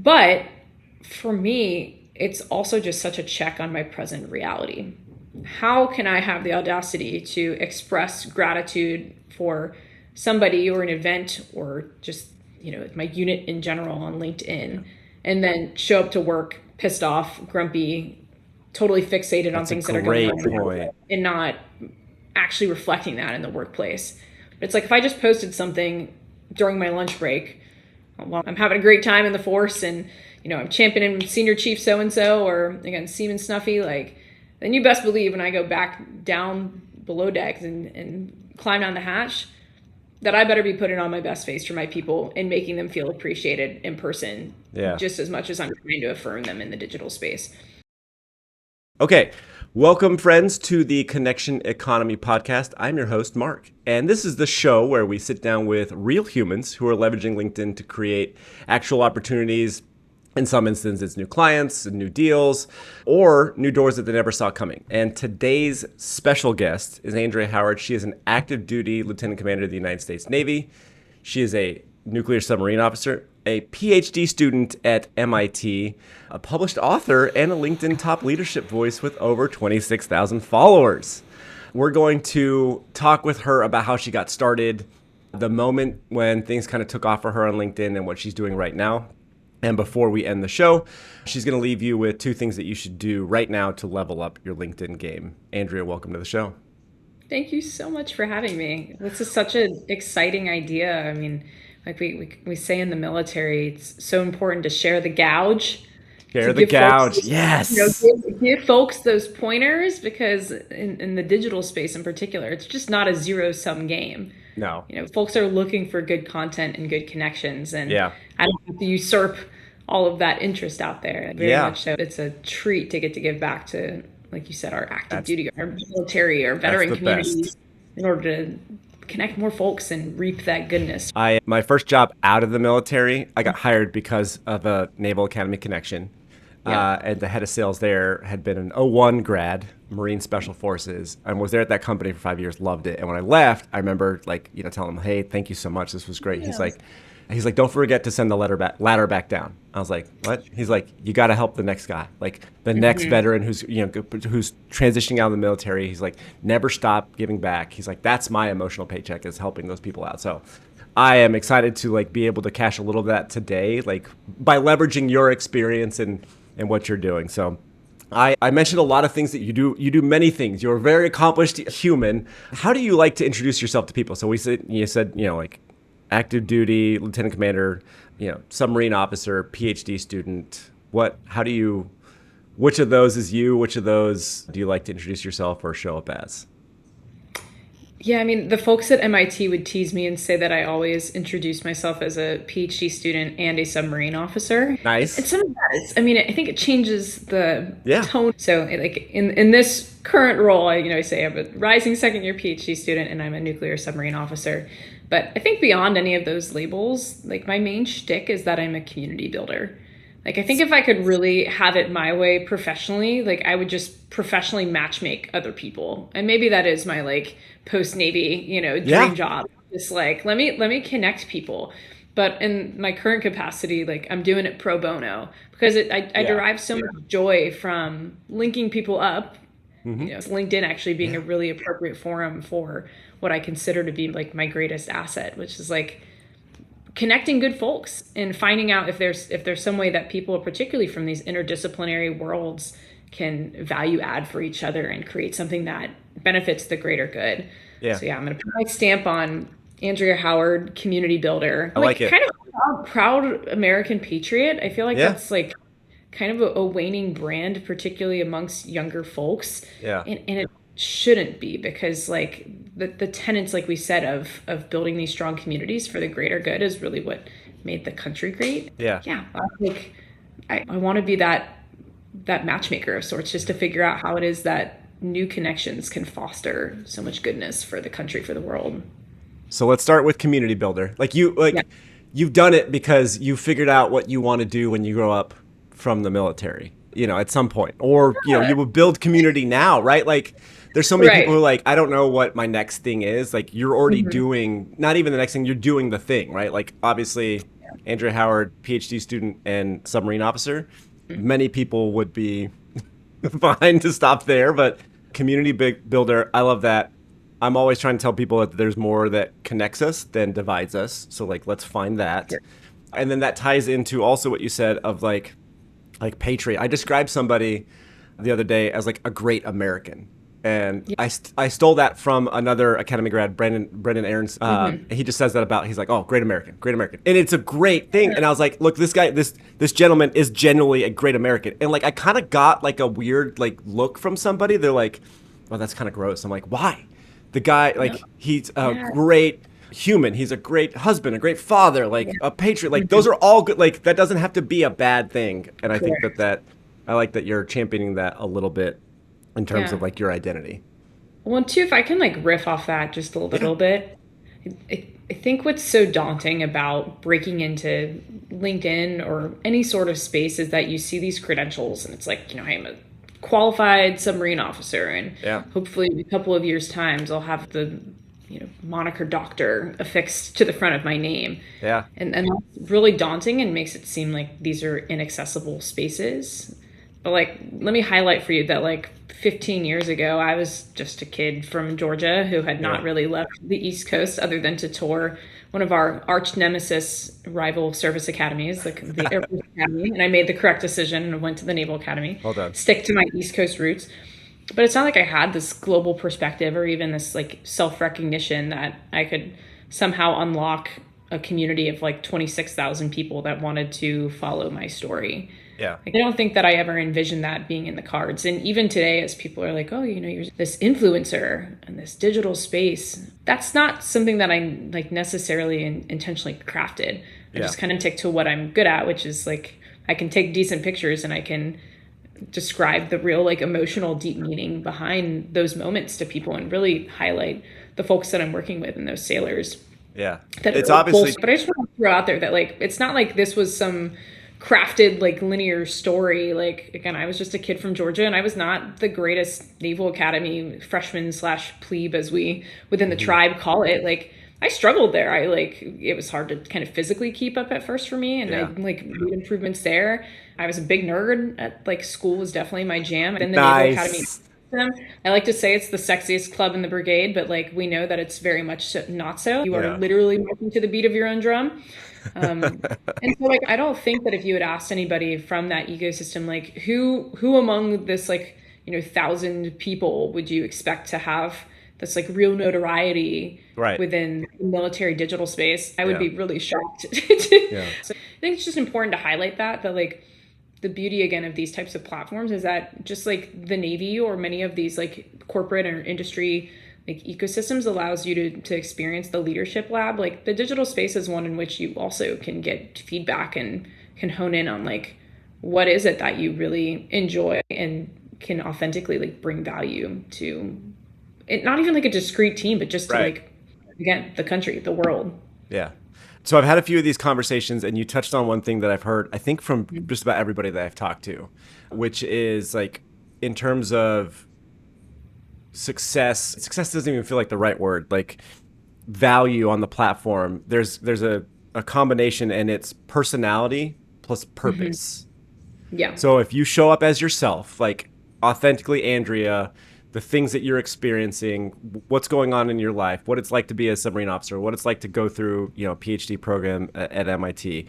But for me, it's also just such a check on my present reality. How can I have the audacity to express gratitude for somebody or an event or just, my unit in general on LinkedIn, and then show up to work pissed off, grumpy, totally fixated on That's a things that are going great on point. and not actually reflecting that in the workplace. It's like if I just posted something during my lunch break, well, I'm having a great time in the force and, I'm championing Senior Chief so-and-so or, again, Seaman Snuffy, like, then you best believe when I go back down below decks and climb down the hatch, that I better be putting on my best face for my people and making them feel appreciated in person Yeah. just as much as I'm trying to affirm them in the digital space. Okay. Welcome, friends, to the Connection Economy podcast. I'm your host, Mark. And this is the show where we sit down with real humans who are leveraging LinkedIn to create actual opportunities. In some instances, new clients and new deals, or new doors that they never saw coming. And today's special guest is Andrea Howard. She is an active duty lieutenant commander of the United States Navy. She is a nuclear submarine officer, a PhD student at MIT, a published author, and a LinkedIn top leadership voice with over 26,000 followers. We're going to talk with her about how she got started, the moment when things kind of took off for her on LinkedIn, and what she's doing right now. And before we end the show, she's going to leave you with 2 things that you should do right now to level up your LinkedIn game. Andrea, welcome to the show. Thank you so much for having me. This is such an exciting idea. I mean, like we say in the military, it's so important to share the gouge, to Share the give folks, gouge. Yes. give folks those pointers because in the digital space in particular, it's just not a zero-sum game. No. Folks are looking for good content and good connections, and Yeah. I don't have to usurp all of that interest out there. Very Yeah. much so. It's a treat to get to give back to, like you said, our active That's duty, our military, our that's veteran the best. communities in order to connect more folks and reap that goodness. My first job out of the military, I got hired because of a Naval Academy connection. Yeah. And the head of sales there had been an '01 grad, Marine Special Forces, and was there at that company for 5 years, loved it. And when I left, I remember telling him, hey, thank you so much. This was great. Yeah. He's like, don't forget to send the ladder back down. I was like, what? He's like, you got to help the next guy, like the next veteran who's transitioning out of the military. He's like, never stop giving back. He's like, that's my emotional paycheck, is helping those people out. So I am excited to be able to cash a little of that today, by leveraging your experience and what you're doing. So I mentioned a lot of things that you do. You do many things. You're a very accomplished human. How do you like to introduce yourself to people? So you said, active duty, lieutenant commander, submarine officer, PhD student. Which of those is you? Which of those do you like to introduce yourself or show up as? Yeah, I mean, the folks at MIT would tease me and say that I always introduce myself as a PhD student and a submarine officer. And Nice. some of that is, I mean, I think it changes the Yeah. tone. So, like in this current role, I say I'm a rising second year PhD student and I'm a nuclear submarine officer. But I think beyond any of those labels, like my main shtick is that I'm a community builder. Like, I think if I could really have it my way professionally, I would just professionally matchmake other people. And maybe that is my post Navy, Yeah. dream job. Just let me connect people. But in my current capacity, I'm doing it pro bono because I Yeah. derive so much joy from linking people up. Hmm. LinkedIn actually being a Yeah. really appropriate forum for what I consider to be my greatest asset, which is connecting good folks and finding out if there's some way that people, particularly from these interdisciplinary worlds, can value add for each other and create something that benefits the greater good. Yeah. So yeah, I'm gonna put my stamp on Andrea Howard, community builder. I like it. Kind of proud American patriot. I feel like Yeah. that's kind of a waning brand, particularly amongst younger folks. Yeah. And it shouldn't be because the tenets, like we said, of building these strong communities for the greater good is really what made the country great. Yeah. Yeah. I want to be that matchmaker of sorts, just to figure out how it is that new connections can foster so much goodness for the country, for the world. So let's start with community builder. Yeah. You've done it because you figured out what you want to do when you grow up from the military, at some point, or, you will build community now, right? There's so many Right. people who are I don't know what my next thing is. You're already Mhm. doing, not even the next thing, you're doing the thing, right? Obviously Andrea Howard, PhD student and submarine officer. Many people would be fine to stop there, but community builder, I love that. I'm always trying to tell people that there's more that connects us than divides us. So like, let's find that. Sure. And then that ties into also what you said of like patriot. I described somebody the other day as like a great American. And I stole that from another Academy grad, Brendan Aarons. He just says that about, he's like, oh, great American, great American. And it's a great thing. And I was like, look, this guy, this gentleman is genuinely a great American. And like, I kind of got like a weird like look from somebody. They're like, well, that's kind of gross. I'm like, why? The guy, like, he's a great human. He's a great husband, a great father, like a patriot. Like those are all good. Like that doesn't have to be a bad thing. And I think that I like that you're championing that a little bit in terms of like your identity. Well, and too, if I can like riff off that just a little bit, I think what's so daunting about breaking into LinkedIn or any sort of space is that you see these credentials and it's like, you know, I'm a qualified submarine officer and hopefully in a couple of years' times I'll have the, you know, moniker doctor affixed to the front of my name. Yeah. And that's really daunting and makes it seem like these are inaccessible spaces. But like, let me highlight for you that like 15 years ago, I was just a kid from Georgia who had not really left the East Coast other than to tour one of our arch nemesis rival service academies, the Air Force Academy. And I made the correct decision and went to the Naval Academy. Well done. Stick to my East Coast roots. But it's not like I had this global perspective or even this like self-recognition that I could somehow unlock a community of like 26,000 people that wanted to follow my story. Yeah. Like, I don't think that I ever envisioned that being in the cards. And even today, as people are like, oh, you know, you're this influencer in this digital space, that's not something that I like necessarily intentionally crafted. I just kind of stick to what I'm good at, which is like, I can take decent pictures and I can describe the real like emotional deep meaning behind those moments to people and really highlight the folks that I'm working with and those sailors. Yeah. It's obviously, but I just want to throw out there that like, it's not like this was some crafted like linear story. Like, again, I was just a kid from Georgia and I was not the greatest Naval Academy freshman / plebe as we within the tribe call it. Like, I struggled there. It was hard to kind of physically keep up at first for me. And I like made improvements there. I was a big nerd at like school was definitely my jam. And the Naval Academy I like to say it's the sexiest club in the brigade, but like we know that it's very much not so. You are literally marching to the beat of your own drum. And so like I don't think that if you had asked anybody from that ecosystem, like who among this like, you know, 1,000 people would you expect to have this like real notoriety within the military digital space, I would be really shocked. So I think it's just important to highlight that like the beauty again of these types of platforms is that just like the Navy or many of these like corporate or industry like ecosystems allows you to experience the leadership lab. Like the digital space is one in which you also can get feedback and can hone in on like what is it that you really enjoy and can authentically like bring value to it, not even like a discrete team, but just to like, again, the country, the world. Yeah. So I've had a few of these conversations and you touched on one thing that I've heard, I think from just about everybody that I've talked to, which is like in terms of success doesn't even feel like the right word, like value on the platform. There's a combination and it's personality plus purpose. Yeah. So if you show up as yourself, like authentically Andrea, the things that you're experiencing, what's going on in your life, what it's like to be a submarine officer, what it's like to go through, you know, PhD program at MIT,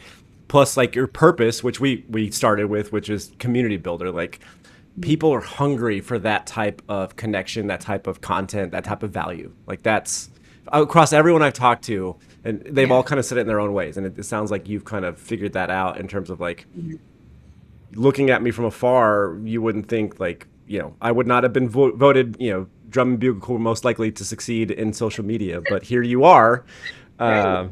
plus like your purpose, which we started with, which is community builder. Like people are hungry for that type of connection, that type of content, that type of value. Like that's across everyone I've talked to, and they've all kind of said it in their own ways. And it sounds like you've kind of figured that out in terms of like looking at me from afar, you wouldn't think like, you know, I would not have been voted, you know, drum and bugle corps most likely to succeed in social media, but here you are. Friend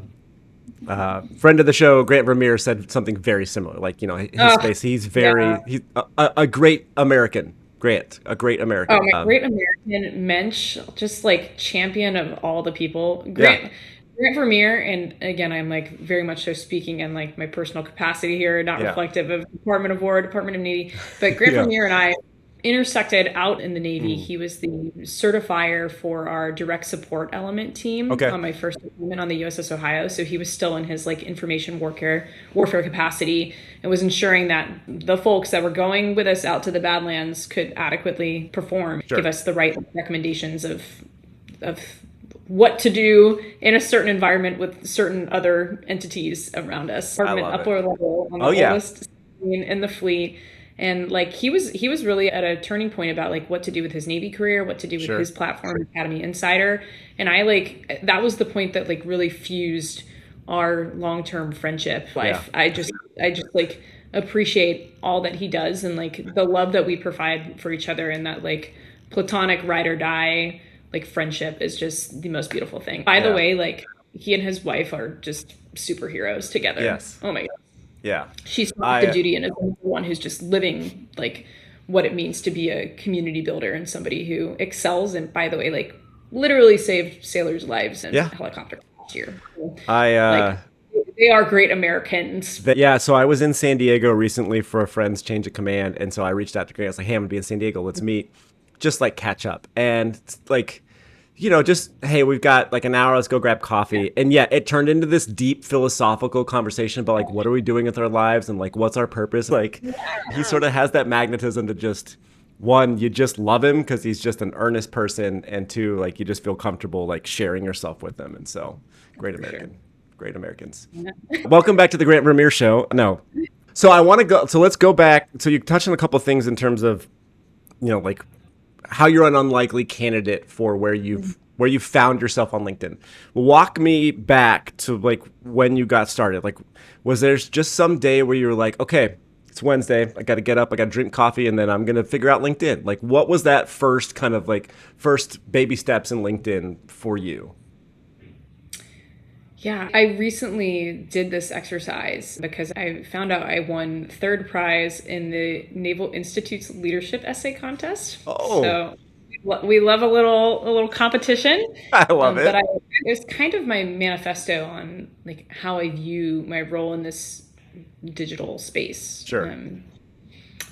of the show, Grant Vermeer, said something very similar. Like, you know, his space, he's he's a great American. Grant, a great American. Oh, my great American mensch, just like champion of all the people. Grant Vermeer, and again, I'm like very much so speaking in like my personal capacity here, not reflective of Department of War, Department of Navy, but Grant Vermeer and I intersected out in the Navy. He was the certifier for our direct support element team on my first deployment on the USS Ohio. So he was still in his like information warfare capacity, and was ensuring that the folks that were going with us out to the Badlands could adequately perform, give us the right recommendations of what to do in a certain environment with certain other entities around us. Upper level on the oldest in the fleet. And like he was really at a turning point about like what to do with his Navy career, what to do with his platform, Academy Insider. And I like, that was the point that like really fused our long-term friendship life. I just like appreciate all that he does, and like the love that we provide for each other, and that like platonic ride or die like friendship is just the most beautiful thing. By the way, like he and his wife are just superheroes together. Yes. Oh my God. Yeah. She's the duty and is the one who's just living like what it means to be a community builder and somebody who excels. And by the way, like literally saved sailors' lives in helicopter last year. Like, they are great Americans. So I was in San Diego recently for a friend's change of command. And so I reached out to Grant. I was like, hey, I'm going to be in San Diego. Let's meet. Just like catch up. And like, you know, just, hey, we've got like an hour, let's go grab coffee. And it turned into this deep philosophical conversation about like, what are we doing with our lives? And like, what's our purpose? Like, he sort of has that magnetism to just, one, you just love him because he's just an earnest person. And two, like, you just feel comfortable like sharing yourself with him. And so, great Americans. Welcome back to the Grant Vermeer Show. No. So let's go back. So you touched on a couple of things in terms of, you know, like, how you're an unlikely candidate for where you've found yourself on LinkedIn. Walk me back to like when you got started. Like, was there just some day where you were like, okay, it's Wednesday, I got to get up, I got to drink coffee, and then I'm going to figure out LinkedIn. Like, what was that first baby steps in LinkedIn for you? Yeah, I recently did this exercise because I found out I won third prize in the Naval Institute's leadership essay contest. Oh, so we love a little competition. I love it. But it was kind of my manifesto on like how I view my role in this digital space. Sure.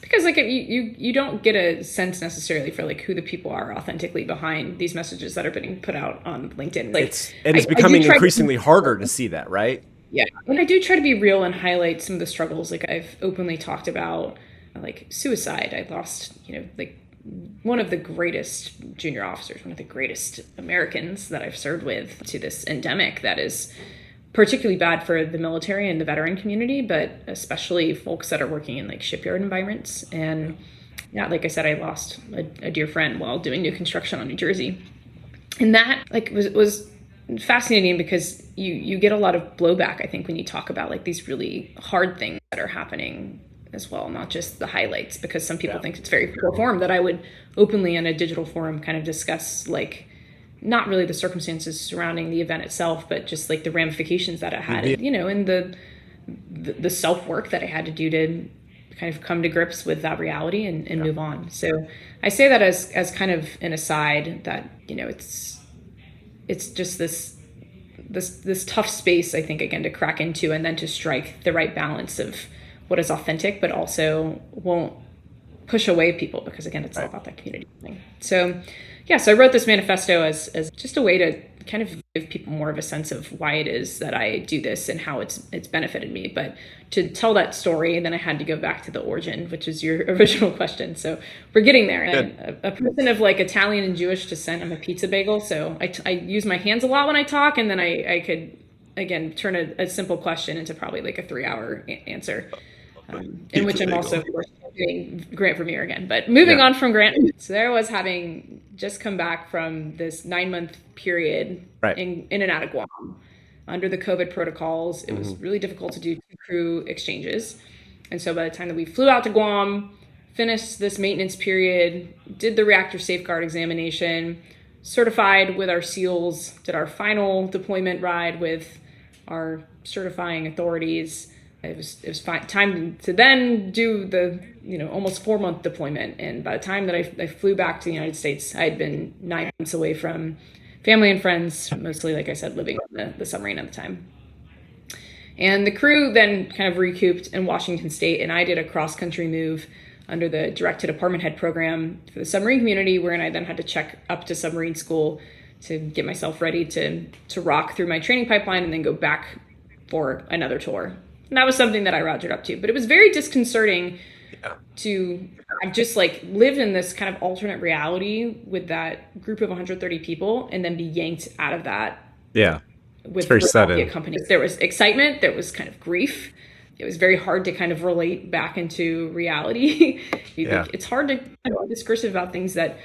Because like you don't get a sense necessarily for like who the people are authentically behind these messages that are being put out on LinkedIn. Like it's becoming increasingly harder to see that, right? Yeah. And I do try to be real and highlight some of the struggles. Like I've openly talked about like suicide. I lost, you know, like one of the greatest junior officers, one of the greatest Americans that I've served with to this endemic that is particularly bad for the military and the veteran community, but especially folks that are working in like shipyard environments. And yeah, like I said, I lost a dear friend while doing new construction on New Jersey. And that like was fascinating because you get a lot of blowback, I think, when you talk about like these really hard things that are happening as well, not just the highlights, because some people think it's very pro form that I would openly in a digital forum kind of discuss like not really the circumstances surrounding the event itself, but just like the ramifications that it had, you know, and the self-work that I had to do to kind of come to grips with that reality and move on. So I say that as kind of an aside that, you know, it's just this tough space, I think, again, to crack into and then to strike the right balance of what is authentic, but also won't push away people, because again, it's all about that community thing. So yeah, so I wrote this manifesto as just a way to kind of give people more of a sense of why it is that I do this and how it's benefited me. But to tell that story, then I had to go back to the origin, which is your original question. So we're getting there. And a person of like Italian and Jewish descent, I'm a pizza bagel. So I use my hands a lot when I talk, and then I could, again, turn a simple question into probably like a 3-hour answer. In which I'm also, of course, doing Grant Vermeer again. But moving on from Grant, so there was having just come back from this 9-month period in and out of Guam. Under the COVID protocols, it was really difficult to do crew exchanges. And so by the time that we flew out to Guam, finished this maintenance period, did the reactor safeguard examination, certified with our SEALs, did our final deployment ride with our certifying authorities. It was time to then do the, you know, almost 4-month deployment. And by the time that I flew back to the United States, I had been 9 months away from family and friends, mostly, like I said, living on the submarine at the time. And the crew then kind of recouped in Washington State, and I did a cross-country move under the direct to department head program for the submarine community, wherein I then had to check up to submarine school to get myself ready to rock through my training pipeline and then go back for another tour. And that was something that I rogered up to, but it was very disconcerting to I've just like lived in this kind of alternate reality with that group of 130 people and then be yanked out of that. Yeah. With very sudden. Companies. There was excitement, there was kind of grief. It was very hard to kind of relate back into reality. It's hard to be discursive about things that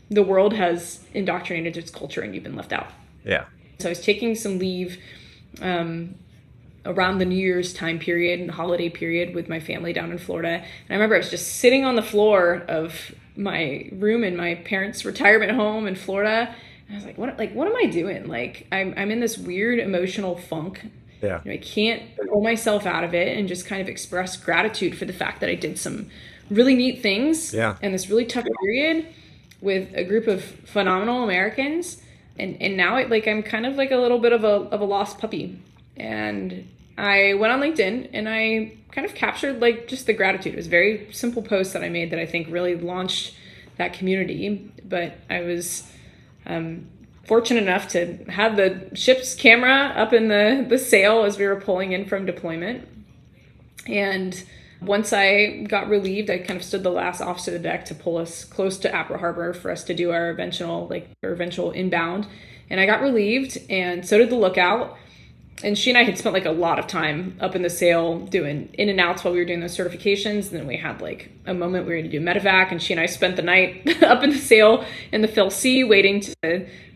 the world has indoctrinated its culture and you've been left out. Yeah. So I was taking some leave around the New Year's time period and holiday period with my family down in Florida. And I remember I was just sitting on the floor of my room in my parents' retirement home in Florida. And I was like, what am I doing? Like, I'm in this weird emotional funk. Yeah. I can't pull myself out of it and just kind of express gratitude for the fact that I did some really neat things in this really tough period with a group of phenomenal Americans. And now I'm kind of like a little bit of a lost puppy. And I went on LinkedIn and I kind of captured like just the gratitude. It was a very simple post that I made that I think really launched that community. But I was fortunate enough to have the ship's camera up in the sail as we were pulling in from deployment. And once I got relieved, I kind of stood the last officer of the deck to pull us close to Apra Harbor for us to do our eventual inbound. And I got relieved, and so did the lookout. And she and I had spent like a lot of time up in the sail doing in and outs while we were doing those certifications. And then we had like a moment we were going to do medevac, and she and I spent the night up in the sail in the Phil C waiting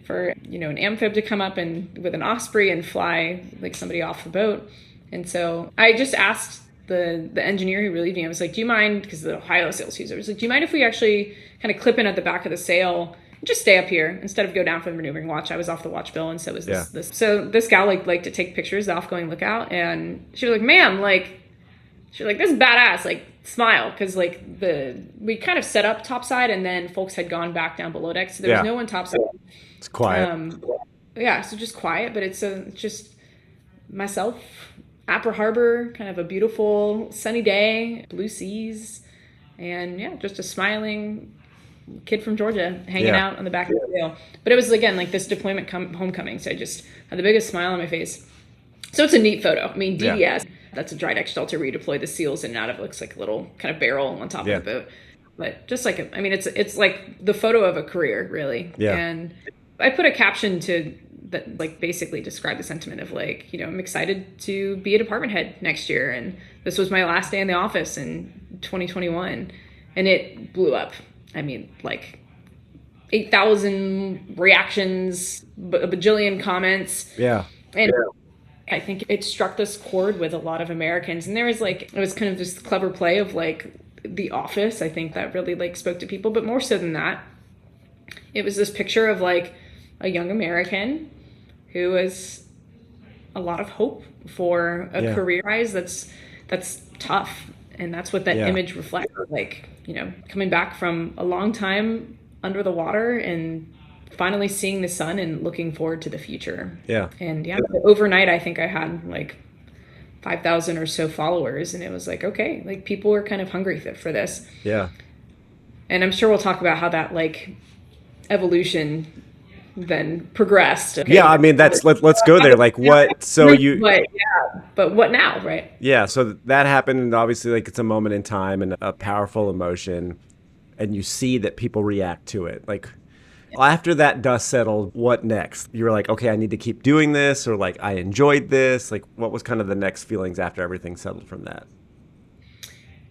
for an amphib to come up and with an Osprey and fly like somebody off the boat. And so I just asked the engineer who relieved me, I was like, do you mind, because the Ohio sails user, I was like, do you mind if we actually kind of clip in at the back of the sail and just stay up here instead of go down for the maneuvering watch? I was off the watch bill, and so was this. So this gal liked to take pictures, the off-going lookout, and she was like, ma'am, she was like, this is badass, like, smile, because like we kind of set up topside, and then folks had gone back down below deck, so there was no one topside. It's quiet. So just quiet, but it's just myself, Apra Harbor, kind of a beautiful sunny day, blue seas, and just a smiling kid from Georgia hanging out on the back of the sail. But it was, again, like this deployment homecoming, so I just had the biggest smile on my face. So it's a neat photo. I mean, DDS, that's a dry deck shelter where you deploy the SEALs in and out of. It looks like a little kind of barrel on top of the boat. But just like, it's like the photo of a career, really. Yeah. And I put a caption to that, like, basically describe the sentiment of like, I'm excited to be a department head next year. And this was my last day in the office in 2021. And it blew up. I mean, like 8,000 reactions, a bajillion comments. Yeah. And I think it struck this chord with a lot of Americans. And there was it was kind of this clever play of like The Office. I think that really like spoke to people, but more so than that, it was this picture of like a young American who has a lot of hope for a career rise that's tough. And that's what that image reflects, like, coming back from a long time under the water and finally seeing the sun and looking forward to the future. Yeah. And overnight, I think I had like 5,000 or so followers, and it was like, okay, like people were kind of hungry for this. Yeah. And I'm sure we'll talk about how that like evolution then progressed. Okay? Yeah, I mean, let's go there. Like what, so you... But what now, right? Yeah, so that happened, and obviously like it's a moment in time and a powerful emotion, and you see that people react to it. Like after that dust settled, what next? You were like, okay, I need to keep doing this, or like I enjoyed this. Like what was kind of the next feelings after everything settled from that?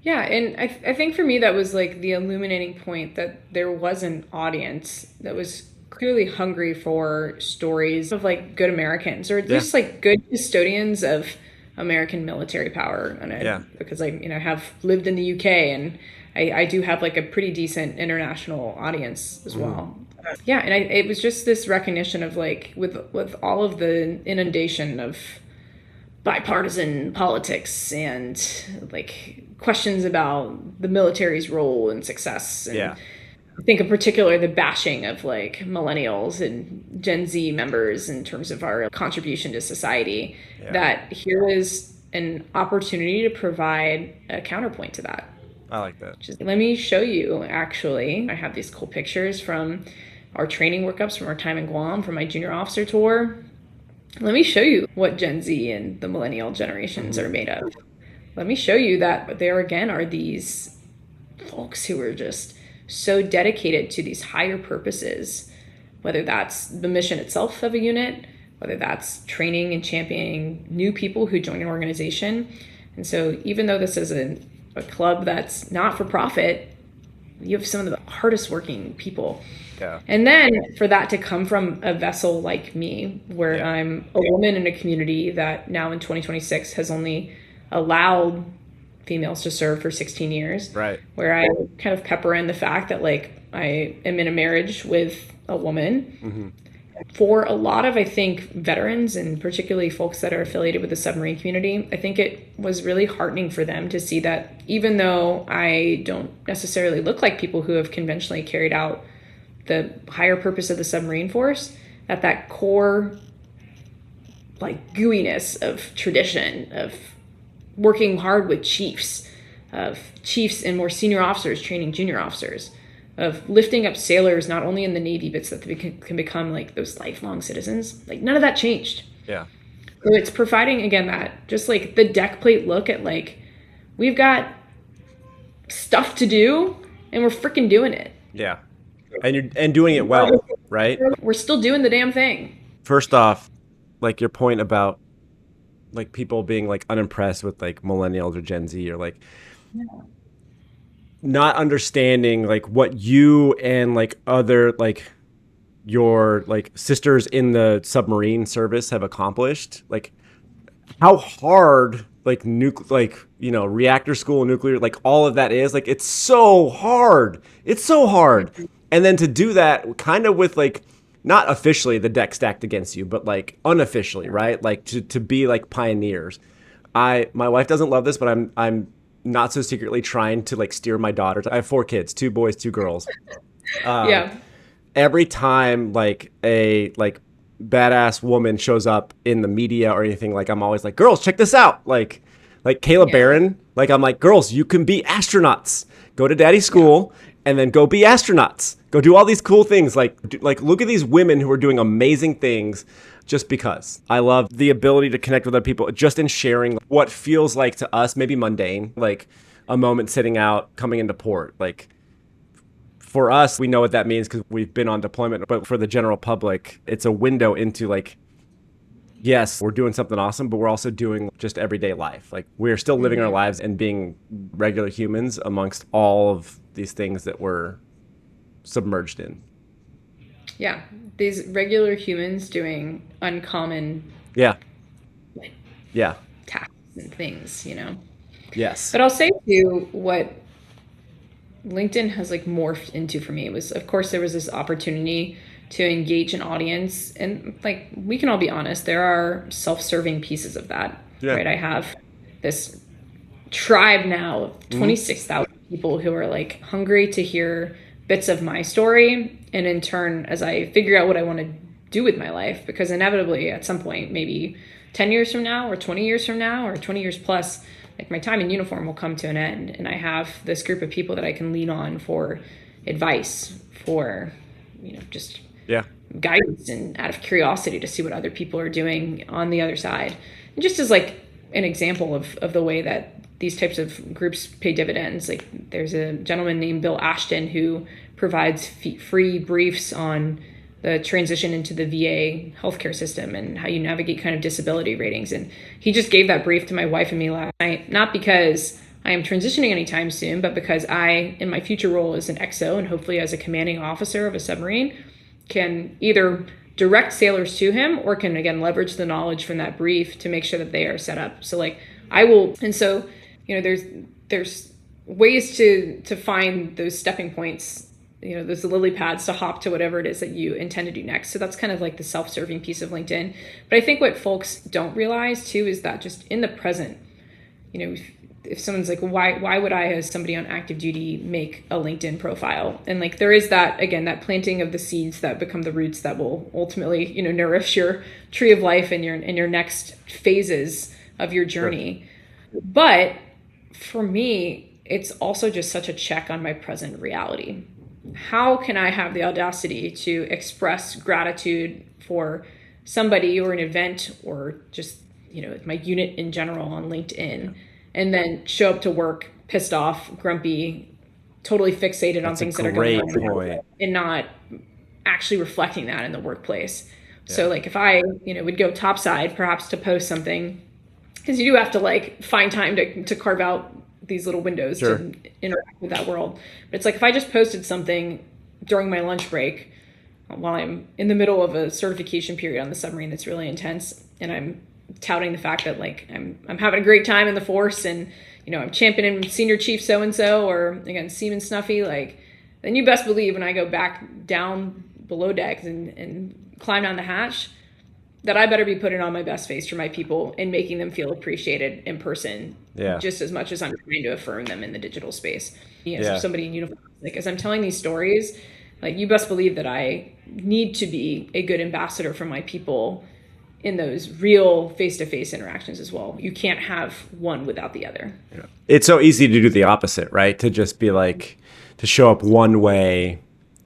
Yeah, and I think for me that was like the illuminating point that there was an audience that was clearly hungry for stories of like good Americans, or just like good custodians of American military power. And because I have lived in the UK, and I do have like a pretty decent international audience as well. Yeah, and it was just this recognition of like with all of the inundation of bipartisan politics and like questions about the military's role and success. And I think in particular the bashing of like millennials and Gen Z members in terms of our contribution to society, that here is an opportunity to provide a counterpoint to that. I like that. Let me show you, actually. I have these cool pictures from our training workups from our time in Guam, from my junior officer tour. Let me show you what Gen Z and the millennial generations are made of. Let me show you that there again are these folks who are just so dedicated to these higher purposes, whether that's the mission itself of a unit, whether that's training and championing new people who join an organization. And so even though this is a club that's not for profit, you have some of the hardest working people. Yeah. And then for that to come from a vessel like me, where I'm a woman in a community that now in 2026 has only allowed females to serve for 16 years, right? Where I kind of pepper in the fact that like I am in a marriage with a woman. Mm-hmm. For a lot of, I think, veterans and particularly folks that are affiliated with the submarine community, I think it was really heartening for them to see that even though I don't necessarily look like people who have conventionally carried out the higher purpose of the submarine force, that core like gooiness of tradition, of working hard with chiefs, of chiefs and more senior officers training junior officers, of lifting up sailors, not only in the Navy, but so that they can become like those lifelong citizens. Like none of that changed. Yeah. So it's providing, again, that just like the deck plate look at like, we've got stuff to do and we're freaking doing it. Yeah. And doing it well, right? We're still doing the damn thing. First off, like your point about like people being like unimpressed with like millennials or Gen Z or like not understanding like what you and like other like your like sisters in the submarine service have accomplished, like how hard like reactor school, nuclear, like all of that is, like it's so hard. And then to do that kind of with like not officially the deck stacked against you, but like unofficially, right? Like to be like pioneers. My wife doesn't love this, but I'm not so secretly trying to like steer my daughters. I have 4 kids, 2 boys, 2 girls. Every time like a like badass woman shows up in the media or anything, like I'm always like, girls, check this out. Like Kayla Barron, like I'm like, girls, you can be astronauts. Go to daddy's school and then go be astronauts. Go do all these cool things. Like look at these women who are doing amazing things just because. I love the ability to connect with other people just in sharing what feels like to us, maybe mundane, like a moment sitting out, coming into port. Like for us, we know what that means because we've been on deployment. But for the general public, it's a window into like, yes, we're doing something awesome, but we're also doing just everyday life. Like we're still living our lives and being regular humans amongst all of these things that we're submerged in. Yeah, these regular humans doing uncommon tasks and things, Yes. But I'll say too, what LinkedIn has like morphed into for me was, of course, there was this opportunity to engage an audience, and like we can all be honest, there are self-serving pieces of that, right? I have this tribe now of 26,000 people who are like hungry to hear bits of my story, and in turn, as I figure out what I want to do with my life, because inevitably at some point, maybe 10 years from now or 20 years from now or 20 years plus, like my time in uniform will come to an end, and I have this group of people that I can lean on for advice, for just guidance, and out of curiosity to see what other people are doing on the other side. And just as like an example of the way that these types of groups pay dividends, like there's a gentleman named Bill Ashton who provides free briefs on the transition into the VA healthcare system and how you navigate kind of disability ratings. And he just gave that brief to my wife and me last night, not because I am transitioning anytime soon, but because I, in my future role as an XO and hopefully as a commanding officer of a submarine, can either direct sailors to him or can, again, leverage the knowledge from that brief to make sure that they are set up. So like I will, and so, there's ways to find those stepping points, those lily pads to hop to whatever it is that you intend to do next. So that's kind of like the self-serving piece of LinkedIn. But I think what folks don't realize too is that just in the present, if someone's like, why would I, as somebody on active duty, make a LinkedIn profile? And like there is that, again, that planting of the seeds that become the roots that will ultimately, nourish your tree of life and your next phases of your journey. Sure. But for me, it's also just such a check on my present reality. How can I have the audacity to express gratitude for somebody or an event or just, my unit in general on LinkedIn, and then show up to work pissed off, grumpy, totally fixated on things that are going on and not actually reflecting that in the workplace. Yeah. So like if I, would go topside perhaps to post something, because you do have to find time to carve out these little windows to interact with that world. But it's like if I just posted something during my lunch break while I'm in the middle of a certification period on the submarine that's really intense, and I'm touting the fact that I'm having a great time in the force, and I'm championing senior chief so and so, or again Seaman Snuffy, then you best believe when I go back down below decks and climb down the hatch, that I better be putting on my best face for my people and making them feel appreciated in person, just as much as I'm trying to affirm them in the digital space. So somebody in uniform, as I'm telling these stories, you best believe that I need to be a good ambassador for my people in those real face-to-face interactions as well. You can't have one without the other. Yeah. It's so easy to do the opposite, right? To just be to show up one way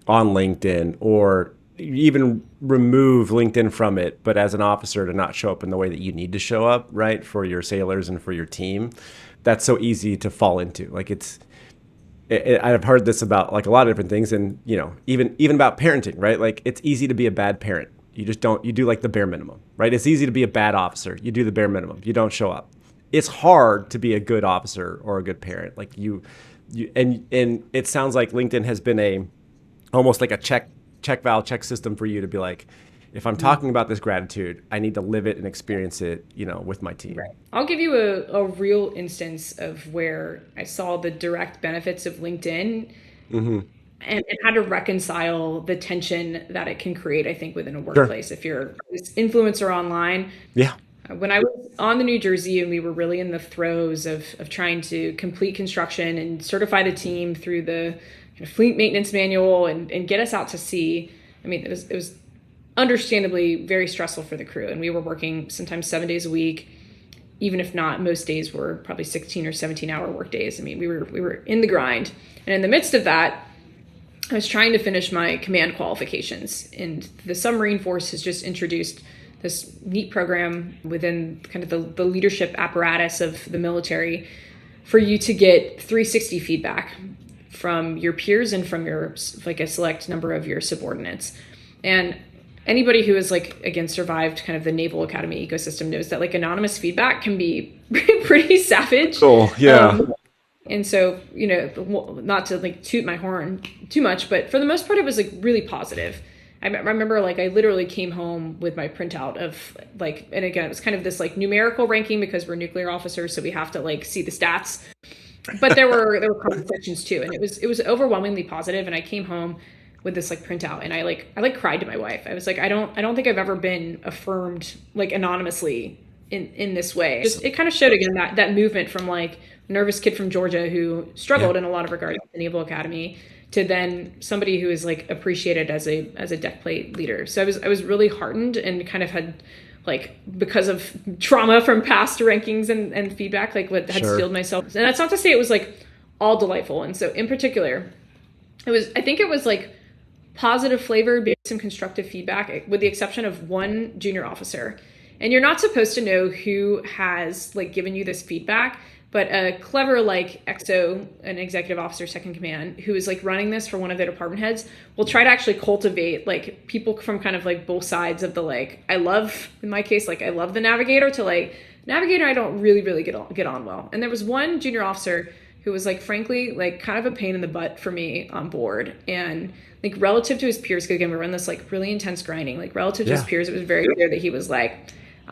on LinkedIn, or even remove LinkedIn from it, but as an officer to not show up in the way that you need to show up, right, for your sailors and for your team. That's so easy to fall into. I've heard this about a lot of different things, and even about parenting, right? It's easy to be a bad parent. You do the bare minimum, right? It's easy to be a bad officer. You do the bare minimum. You don't show up. It's hard to be a good officer or a good parent. And it sounds like LinkedIn has been almost like a check valve, check system for you to be if I'm talking about this gratitude, I need to live it and experience it, with my team. Right. I'll give you a real instance of where I saw the direct benefits of LinkedIn and how to reconcile the tension that it can create, I think, within a workplace. If you're this influencer online. Yeah. When I was on the New Jersey and we were really in the throes of trying to complete construction and certify the team through the fleet maintenance manual and get us out to sea, it was understandably very stressful for the crew. And we were working sometimes 7 days a week, even if not, most days were probably 16 or 17-hour work days. We were in the grind. And in the midst of that, I was trying to finish my command qualifications. And the submarine force has just introduced this neat program within kind of the leadership apparatus of the military for you to get 360 feedback from your peers and from your a select number of your subordinates. And anybody who has again survived kind of the Naval Academy ecosystem knows that anonymous feedback can be pretty savage. Cool. Yeah. And so, not to toot my horn too much, but for the most part, it was really positive. I remember I literally came home with my printout of and again, it was kind of this numerical ranking because we're nuclear officers. So we have to see the stats, but there were comment sections too. And it was overwhelmingly positive. And I came home with this printout, and I cried to my wife. I was I don't think I've ever been affirmed anonymously in this way. It kind of showed again that movement from nervous kid from Georgia who struggled in a lot of regards at the Naval Academy to then somebody who is appreciated as a deck plate leader. So I was really heartened and kind of had because of trauma from past rankings and feedback, what had steeled myself. And that's not to say it was all delightful. And so in particular, I think it was positive flavored, maybe some constructive feedback, with the exception of one junior officer. And you're not supposed to know who has given you this feedback, but a clever EXO, an executive officer second command, who is running this for one of their department heads, will try to actually cultivate people from kind of both sides of the I love, in my case, I love the navigator to navigator I don't really get on well. And there was one junior officer who was frankly kind of a pain in the butt for me on board. And relative to his peers, because again, we were in this really intense grinding, relative to his peers, it was very clear that he was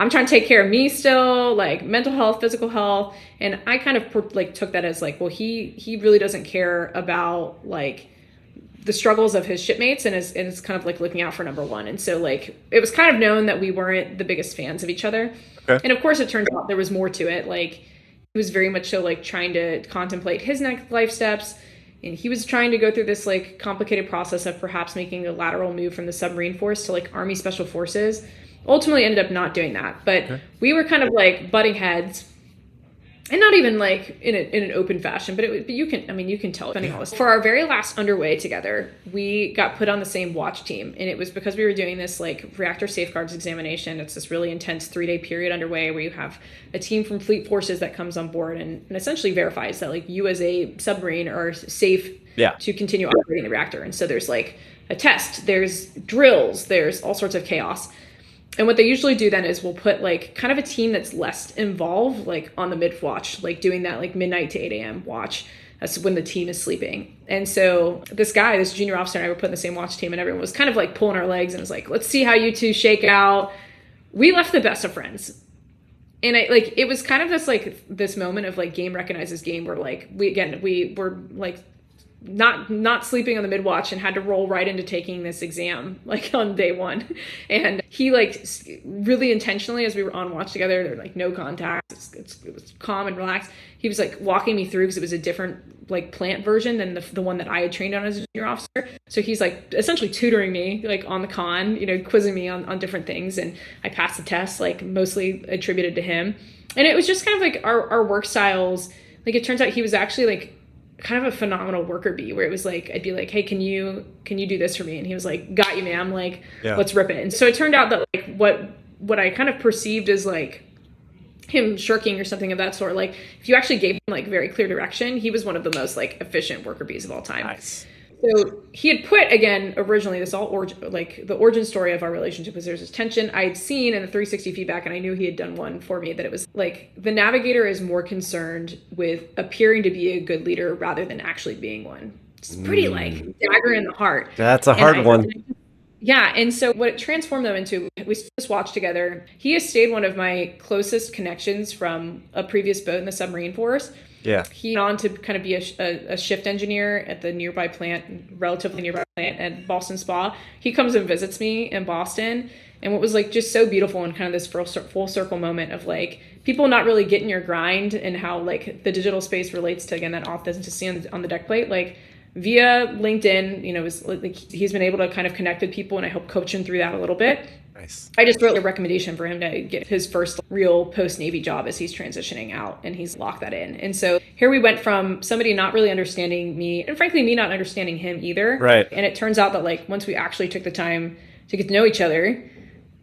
I'm trying to take care of me still, mental health, physical health. And I kind of took that as well, he really doesn't care about the struggles of his shipmates and is kind of looking out for number one. And so it was kind of known that we weren't the biggest fans of each other. Okay. And of course it turns out there was more to it. He was very much so trying to contemplate his next life steps. And he was trying to go through this complicated process of perhaps making a lateral move from the submarine force to Army Special Forces. Ultimately ended up not doing that, but we were kind of butting heads. and not even like in an open fashion, but you can tell depending on this. For our very last underway together, we got put on the same watch team, and it was because we were doing this like reactor safeguards examination. It's this really intense 3-day period underway where you have a team from Fleet Forces that comes on board and essentially verifies that like you as a submarine are safe to continue operating the reactor. And so there's like a test, there's drills, there's all sorts of chaos. And what they usually do then is we'll put like kind of a team that's less involved, like on the mid watch, like doing that like midnight to 8 a.m. watch. That's when the team is sleeping. And so this junior officer and I were put in the same watch team, and everyone was kind of like pulling our legs and was like, let's see how you two shake out. We left the best of friends. And it was kind of this moment of like game recognizes game where like we were like not sleeping on the mid watch and had to roll right into taking this exam like on day one. And he like really intentionally, as we were on watch together, there were like no contact, it was calm and relaxed. He was like walking me through because it was a different like plant version than the one that I had trained on as a junior officer. So he's like essentially tutoring me like on the con, quizzing me on different things, and I passed the test, like mostly attributed to him. And it was just kind of like our work styles. Like it turns out he was actually like kind of a phenomenal worker bee, where it was like I'd be like, hey, can you do this for me? And he was like, got you, ma'am, like let's rip it. And so it turned out that like what I kind of perceived as like him shirking or something of that sort, like if you actually gave him like very clear direction, he was one of the most like efficient worker bees of all time. Nice. So he had put, again, originally this the origin story of our relationship was there's this tension I had seen in the 360 feedback, and I knew he had done one for me, that it was like the navigator is more concerned with appearing to be a good leader rather than actually being one. It's pretty like dagger in the heart. That's a hard one. Yeah. And so what it transformed them into, we just watched together. He has stayed one of my closest connections from a previous boat in the submarine force. Yeah. He went on to kind of be a shift engineer at the relatively nearby plant at Boston Spa. He comes and visits me in Boston. And what was like just so beautiful and kind of this full circle moment of like people not really getting your grind and how like the digital space relates to, again, that authenticity on the deck plate, like via LinkedIn, is like he's been able to kind of connect with people, and I help coach him through that a little bit. Nice. I just wrote a recommendation for him to get his first real post-Navy job as he's transitioning out, and he's locked that in. And so here we went from somebody not really understanding me, and frankly, me not understanding him either. Right. And it turns out that like once we actually took the time to get to know each other,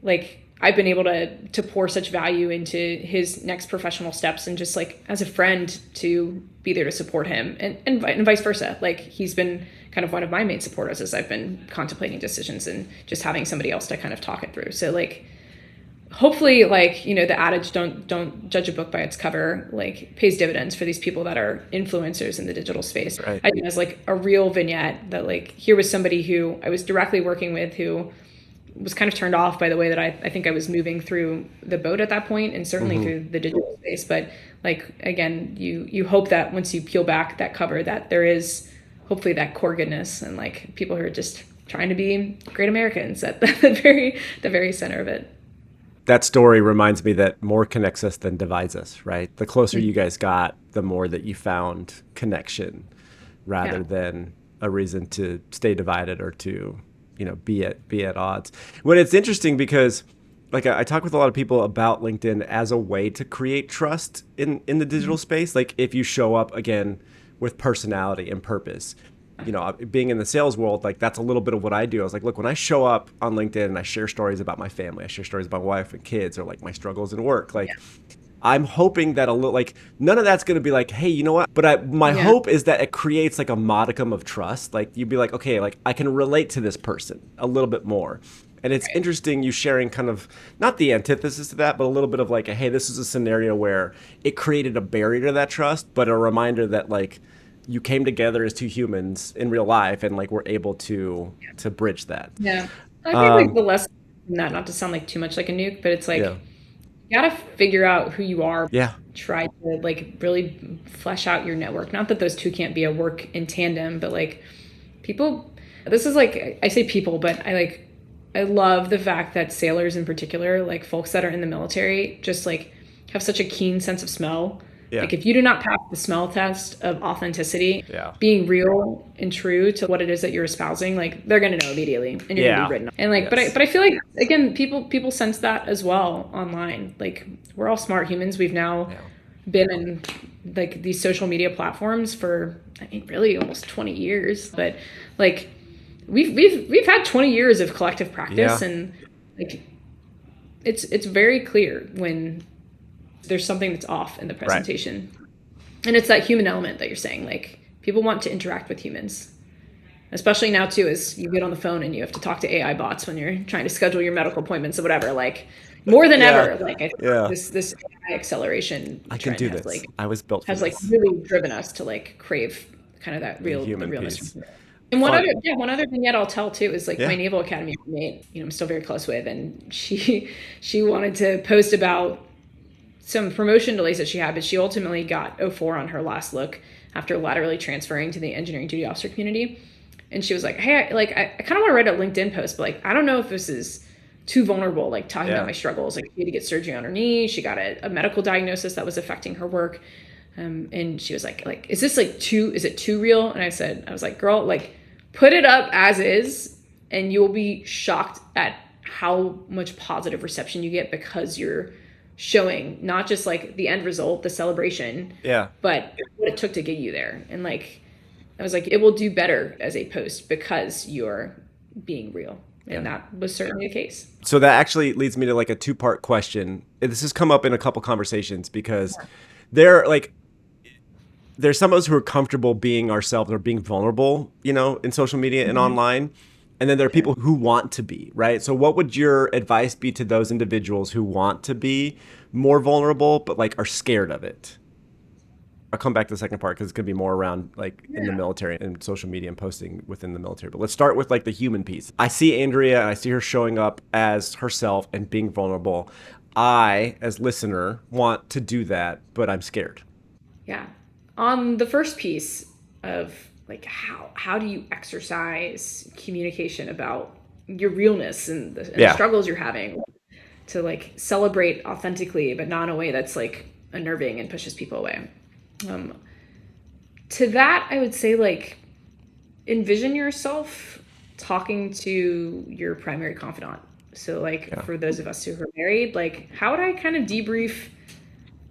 like I've been able to pour such value into his next professional steps, and just like as a friend to be there to support him, and vice versa. Like he's been kind of one of my main supporters as I've been contemplating decisions and just having somebody else to kind of talk it through. So like hopefully like, the adage don't judge a book by its cover, like pays dividends for these people that are influencers in the digital space. Right. I think as like a real vignette that like here was somebody who I was directly working with who was kind of turned off by the way that I think I was moving through the boat at that point, and certainly through the digital space. But like, again, you hope that once you peel back that cover, that there is hopefully that core goodness and like people who are just trying to be great Americans at the very center of it. That story reminds me that more connects us than divides us, right? The closer you guys got, the more that you found connection rather than a reason to stay divided or to, be at odds. When it's interesting because like I talk with a lot of people about LinkedIn as a way to create trust in the digital space. Like if you show up again with personality and purpose, being in the sales world, like that's a little bit of what I do. I was like, look, when I show up on LinkedIn and I share stories about my family, I share stories about my wife and kids, or like my struggles in work, like I'm hoping that like none of that's going to be like, hey, you know what? But my hope is that it creates like a modicum of trust. Like you'd be like, okay, like I can relate to this person a little bit more. And it's interesting you sharing kind of not the antithesis to that, but a little bit of like, hey, this is a scenario where it created a barrier to that trust, but a reminder that like you came together as two humans in real life and like were able to bridge that. Yeah. I think like the lesson in that, not to sound like too much like a nuke, but it's like, you gotta figure out who you are. Yeah. Try to like really flesh out your network. Not that those two can't be a work in tandem, but like people, this is like, I say people, but I love the fact that sailors in particular, like folks that are in the military, just like have such a keen sense of smell. Yeah. Like if you do not pass the smell test of authenticity, being real and true to what it is that you're espousing, like they're going to know immediately, and you're going to be written. And like, but I feel like again, people sense that as well online. Like we're all smart humans. We've now been in like these social media platforms for, I mean, really almost 20 years, but like we've had 20 years of collective practice, and like it's very clear when there's something that's off in the presentation. Right. And it's that human element that you're saying, like people want to interact with humans, especially now too, as you get on the phone and you have to talk to AI bots when you're trying to schedule your medical appointments or whatever, like more than ever, like I think this AI acceleration I can do this. Like, I was built for has this. Like really driven us to like crave kind of that the realness. Piece. And one other vignette I'll tell too is like my Naval Academy mate, I'm still very close with, and she wanted to post about some promotion delays that she had, but she ultimately got 04 on her last look after laterally transferring to the engineering duty officer community. And she was like, hey, I kind of want to write a LinkedIn post, but like, I don't know if this is too vulnerable, like talking about my struggles. Like she had to get surgery on her knee. She got a medical diagnosis that was affecting her work. And she was like, is this like is it too real? And I was like, girl, like put it up as is, and you'll be shocked at how much positive reception you get because you're showing not just like the end result, the celebration, but what it took to get you there. And like, I was like, it will do better as a post because you're being real. And that was certainly the case. So that actually leads me to like a 2-part question. This has come up in a couple conversations because there's some of us who are comfortable being ourselves or being vulnerable, in social media and online. And then there are people who want to be, right? So what would your advice be to those individuals who want to be more vulnerable, but like are scared of it? I'll come back to the second part because it's going to be more around like in the military and social media and posting within the military. But let's start with like the human piece. I see Andrea and I see her showing up as herself and being vulnerable. I, as listener, want to do that, but I'm scared. Yeah. On the first piece of like how do you exercise communication about your realness and the struggles you're having to like celebrate authentically, but not in a way that's like unnerving and pushes people away. To that, I would say like envision yourself talking to your primary confidant. So like for those of us who are married, like how would I kind of debrief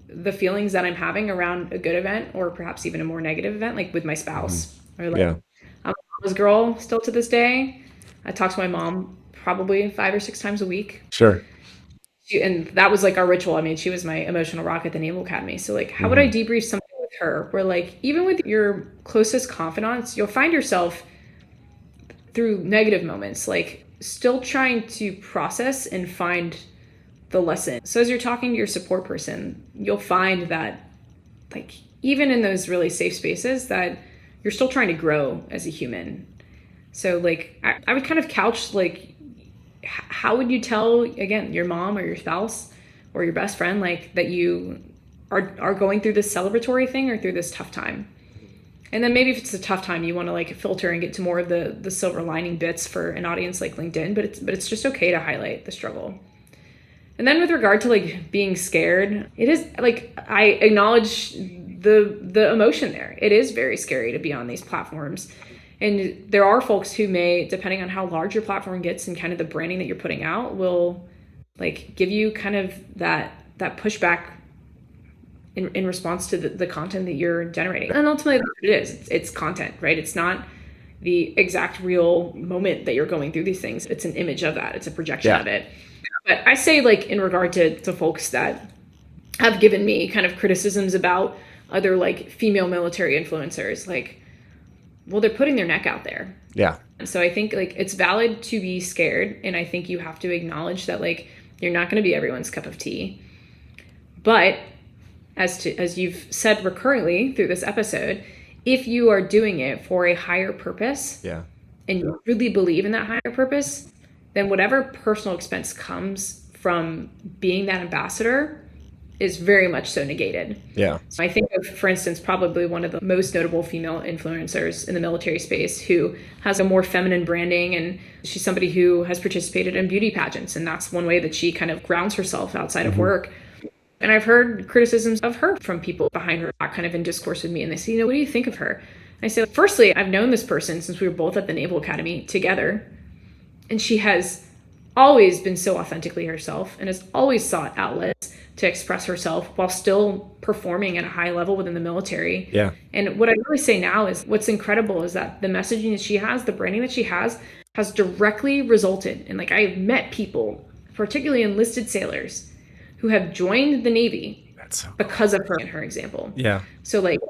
the feelings that I'm having around a good event or perhaps even a more negative event, like with my spouse or like I'm a mama's girl still to this day. I talk to my mom probably 5 or 6 times a week. Sure. And that was like our ritual. I mean, she was my emotional rock at the Naval Academy. So like, how would I debrief something with her where like, even with your closest confidants, you'll find yourself through negative moments, like still trying to process and find the lesson. So as you're talking to your support person, you'll find that like, even in those really safe spaces that you're still trying to grow as a human. So like, I would kind of couch like, how would you tell, again, your mom or your spouse or your best friend, like that you are going through this celebratory thing or through this tough time? And then maybe if it's a tough time, you want to like filter and get to more of the silver lining bits for an audience like LinkedIn, but it's just okay to highlight the struggle. And then with regard to like being scared, it is like, I acknowledge the emotion there. It is very scary to be on these platforms. And there are folks who may, depending on how large your platform gets and kind of the branding that you're putting out, will like give you kind of that pushback in response to the content that you're generating. And ultimately it is, it's content, right? It's not the exact real moment that you're going through these things. It's an image of that. It's a projection of it. But I say like in regard to folks that have given me kind of criticisms about other like female military influencers, like, well, they're putting their neck out there. Yeah. And so I think like it's valid to be scared. And I think you have to acknowledge that like you're not going to be everyone's cup of tea. But as you've said recurrently through this episode, if you are doing it for a higher purpose and you really believe in that higher purpose, then whatever personal expense comes from being that ambassador is very much so negated. Yeah. So I think of, for instance, probably one of the most notable female influencers in the military space who has a more feminine branding, and she's somebody who has participated in beauty pageants, and that's one way that she kind of grounds herself outside of work. And I've heard criticisms of her from people behind her back kind of in discourse with me, and they say, what do you think of her? And I say, firstly, I've known this person since we were both at the Naval Academy together, and she has always been so authentically herself and has always sought outlets to express herself while still performing at a high level within the military. Yeah. And what I really say now is what's incredible is that the messaging that she has, the branding that she has directly resulted in, like, I've met people, particularly enlisted sailors, who have joined the Navy because of her and her example. Yeah. So like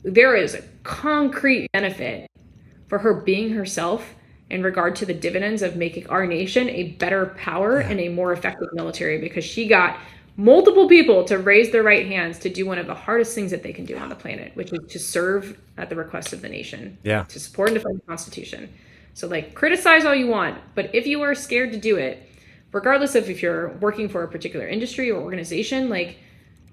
there is a concrete benefit for her being herself in regard to the dividends of making our nation a better power and a more effective military, because she got multiple people to raise their right hands to do one of the hardest things that they can do on the planet, which is to serve at the request of the nation, to support and defend the Constitution. So like, criticize all you want, but if you are scared to do it, regardless of if you're working for a particular industry or organization, like,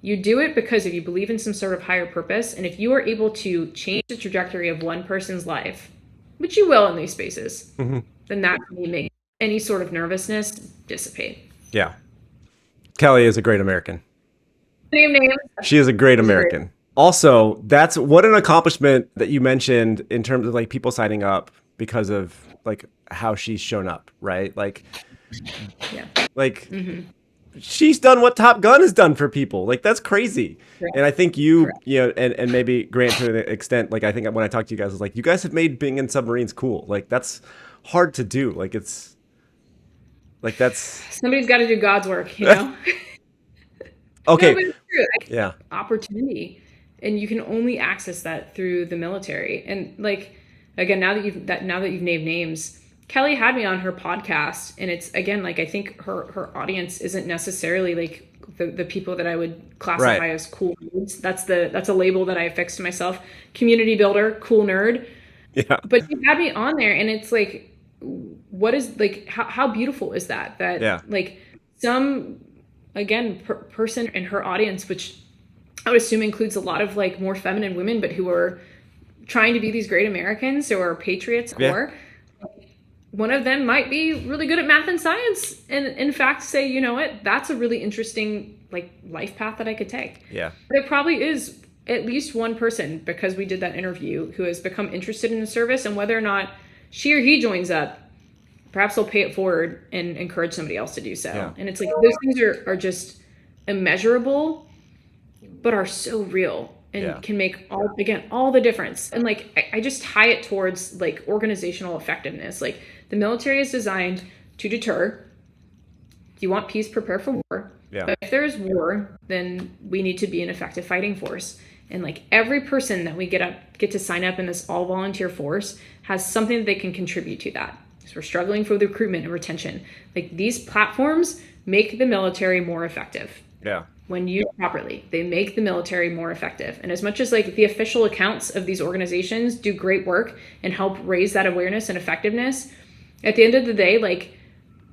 you do it because if you believe in some sort of higher purpose, and if you are able to change the trajectory of one person's life, which you will in these spaces, then that can make any sort of nervousness dissipate. Yeah. Kelly is a great American. Name. She is a great American. Also, that's what an accomplishment that you mentioned in terms of like people signing up because of like how she's shown up, right? Like, she's done what Top Gun has done for people. Like, that's crazy. Correct. And I think you know, and maybe Grant to an extent, like, I think when I talked to you guys, I was like, you guys have made being in submarines cool. Like, that's hard to do. Like, it's like, that's somebody's got to do God's work, you know? Okay. No, but it's true. Yeah. Opportunity. And you can only access that through the military. And like, again, now that you've named names, Kelly had me on her podcast, and it's, again, like, I think her audience isn't necessarily like the people that I would classify as cool nerds. That's a label that I affixed to myself. Community builder, cool nerd. Yeah. But you had me on there, and it's like, what is, like, how beautiful is that? Like, some, again, person in her audience, which I would assume includes a lot of like more feminine women, but who are trying to be these great Americans who are patriots, or one of them might be really good at math and science, and in fact say, you know what, that's a really interesting like life path that I could take. Yeah. There probably is at least one person, because we did that interview, who has become interested in the service, and whether or not she or he joins up, perhaps they'll pay it forward and encourage somebody else to do so. Yeah. And it's like, those things are just immeasurable, but are so real and can make all the difference. And like, I just tie it towards like organizational effectiveness. Like, the military is designed to deter. If you want peace, prepare for war. Yeah. But if there's war, then we need to be an effective fighting force. And like, every person that we get to sign up in this all volunteer force has something that they can contribute to that. So we're struggling for the recruitment and retention. Like, these platforms make the military more effective. Yeah. When used properly, they make the military more effective. And as much as like the official accounts of these organizations do great work and help raise that awareness and effectiveness, at the end of the day, like,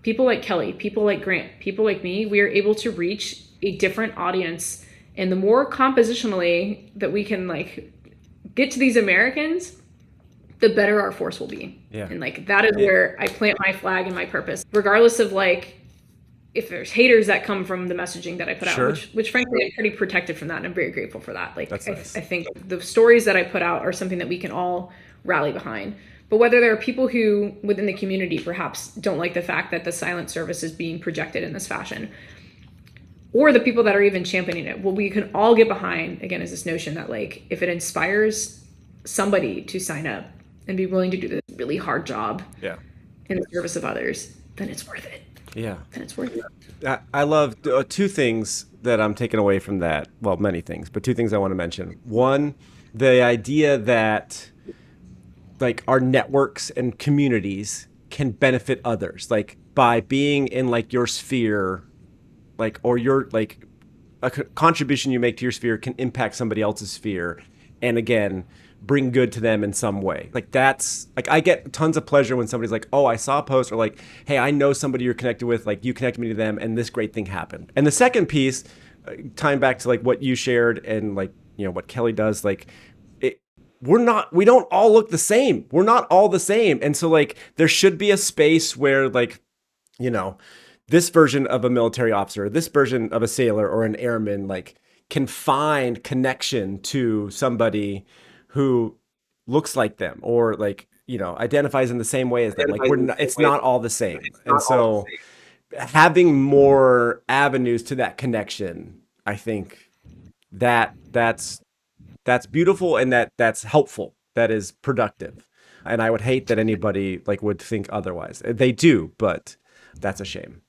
people like Kelly, people like Grant, people like me, we are able to reach a different audience. And the more compositionally that we can like get to these Americans, the better our force will be. Yeah. And like, that is where I plant my flag and my purpose, regardless of like, if there's haters that come from the messaging that I put out, which frankly, I'm pretty protected from that. And I'm very grateful for that. Like, nice. I think the stories that I put out are something that we can all rally behind. But whether there are people who within the community perhaps don't like the fact that the silent service is being projected in this fashion, or the people that are even championing it, what we can all get behind, again, is this notion that like, if it inspires somebody to sign up and be willing to do this really hard job in the service of others, then it's worth it. Yeah. And it's worth it. I love two things that I'm taking away from that. Well, many things, but two things I want to mention. One, the idea that like our networks and communities can benefit others, like by being in like your sphere, like, or your like a contribution you make to your sphere can impact somebody else's sphere. And again, bring good to them in some way. Like, that's like, I get tons of pleasure when somebody's like, oh, I saw a post, or like, hey, I know somebody you're connected with, like, you connected me to them and this great thing happened. And the second piece, tying back to like what you shared and like, you know, what Kelly does, like, we don't all look the same. We're not all the same. And so like, there should be a space where like, you know, this version of a military officer, this version of a sailor or an airman, like, can find connection to somebody who looks like them, or like, you know, identifies in the same way as them. Like, it's not all the same. And so having more avenues to that connection, I think that's beautiful, and that's helpful. That is productive. And I would hate that anybody like would think otherwise. They do, but that's a shame.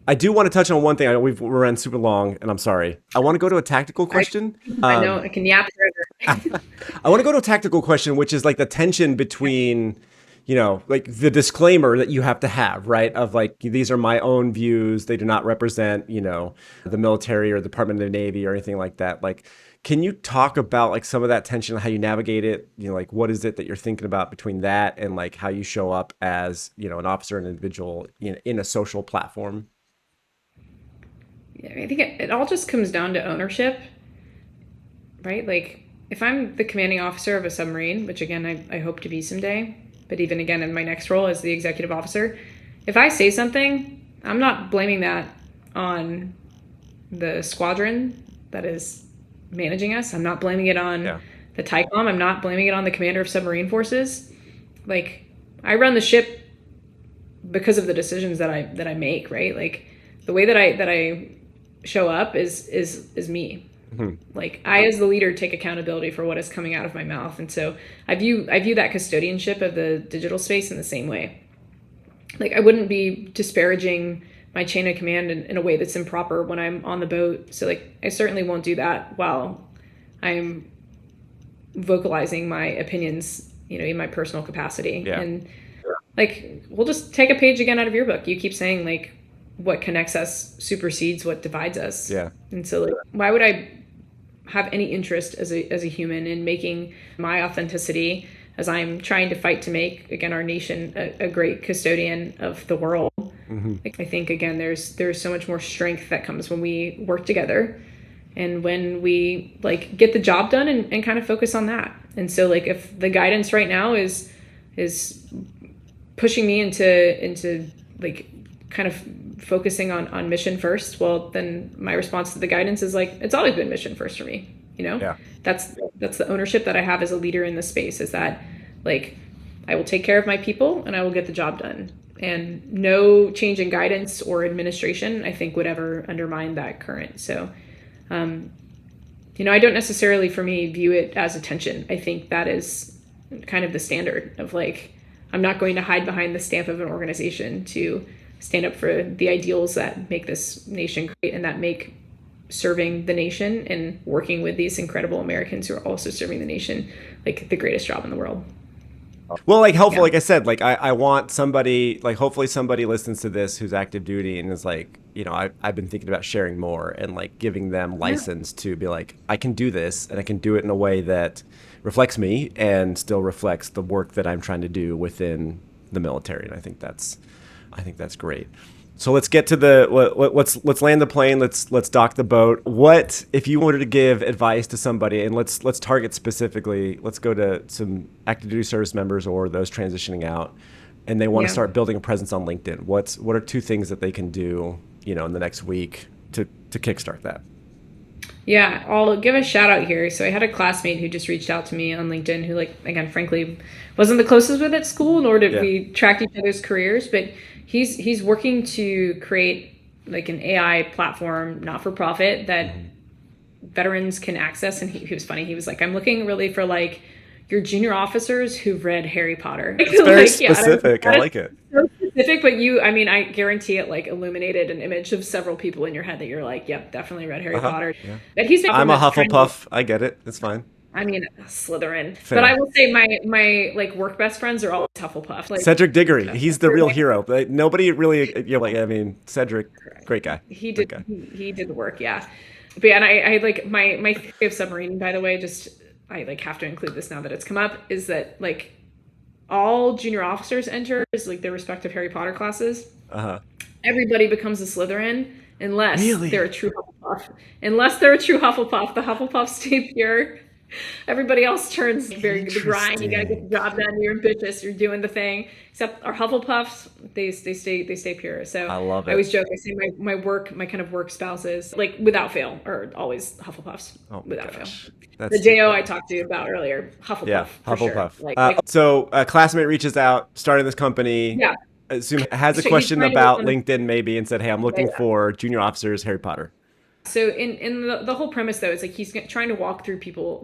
I do want to touch on one thing. I know we've run super long, and I'm sorry. I want to go to a tactical I, question. I know I can yap forever. I want to go to a tactical question, which is like the tension between, like the disclaimer that you have to have, right? Of like, these are my own views. They do not represent, the military or the Department of the Navy or anything like that. Like, can you talk about like some of that tension, how you navigate it? Like what is it that you're thinking about between that and like how you show up as, an officer, an individual in a social platform? Yeah, I think it all just comes down to ownership, right? Like if I'm the commanding officer of a submarine, which again I hope to be someday, but even again in my next role as the executive officer, if I say something, I'm not blaming that on the squadron that is managing us. I'm not blaming it on Yeah. the TICOM. I'm not blaming it on the commander of submarine forces. Like I run the ship because of the decisions that I make, right? Like the way that I show up is me. Hmm. Like I as the leader take accountability for what is coming out of my mouth. And so I view that custodianship of the digital space in the same way. Like I wouldn't be disparaging my chain of command in a way that's improper when I'm on the boat. So like I certainly won't do that while I'm vocalizing my opinions, in my personal capacity. Yeah. And like we'll just take a page again out of your book. You keep saying like what connects us supersedes what divides us. Yeah. And so like why would I have any interest as a human in making my authenticity as I'm trying to fight to make again our nation a great custodian of the world. Mm-hmm. Like, I think again there's so much more strength that comes when we work together and when we like get the job done and kind of focus on that. And so like if the guidance right now is pushing me into like kind of focusing on mission first, well then my response to the guidance is like it's always been mission first for me. Yeah. That's the ownership that I have as a leader in this space, is that like I will take care of my people and I will get the job done, and no change in guidance or administration I think would ever undermine that current. So I don't necessarily for me view it as a tension. I think that is kind of the standard of like I'm not going to hide behind the stamp of an organization to stand up for the ideals that make this nation great and that make serving the nation and working with these incredible Americans who are also serving the nation like the greatest job in the world. Well, like helpful, Yeah. like I said, like I want somebody, like hopefully somebody listens to this who's active duty and is like, I've been thinking about sharing more and like giving them license to be like, I can do this and I can do it in a way that reflects me and still reflects the work that I'm trying to do within the military. And I think that's great. So let's get to let's land the plane. Let's dock the boat. What if you wanted to give advice to somebody, and let's target specifically. Let's go to some active duty service members or those transitioning out, and they want to Yeah. start building a presence on LinkedIn. What are two things that they can do, in the next week to kickstart that? Yeah, I'll give a shout out here. So I had a classmate who just reached out to me on LinkedIn who, like, again, frankly, wasn't the closest with at school, nor did we track each other's careers, but he's working to create like an AI platform, not for profit, that veterans can access. And he was funny. He was like, I'm looking really for like your junior officers who've read Harry Potter. It's very Like, yeah, specific. I like it. so specific, but I guarantee it like illuminated an image of several people in your head that you're like, yep, definitely read Harry Potter. Yeah. But he's I'm a Hufflepuff. I get it. It's fine. Slytherin. Fair. But I will say my like work best friends are all Hufflepuff. Like Cedric Diggory. He's the real hero. Like, nobody really. Cedric, great guy. he Great did guy. he did the work, yeah. But yeah, and I like my theory of submarining, by the way, just I like have to include this now that it's come up, is that like all junior officers enter as like their respective Harry Potter classes. Uh-huh. Everybody becomes a Slytherin unless Really? they're a true Hufflepuff. Unless they're a true Hufflepuff, the Hufflepuffs stay pure. Everybody else turns very the grind. You gotta get the job done. You're ambitious. You're doing the thing. Except our Hufflepuffs, they stay pure. So I love it. I always joke. I say my kind of work spouses, like without fail, are always Hufflepuffs. Oh, Without gosh. fail. That's The JO I talked to you about earlier, Hufflepuff. Yeah, for Hufflepuff. Sure. Like, So a classmate reaches out, starting this company. yeah. assume has a So he's question trying to about work on- LinkedIn maybe and said, hey, I'm looking for junior officers, Harry Potter. So in the whole premise though, is like he's trying to walk people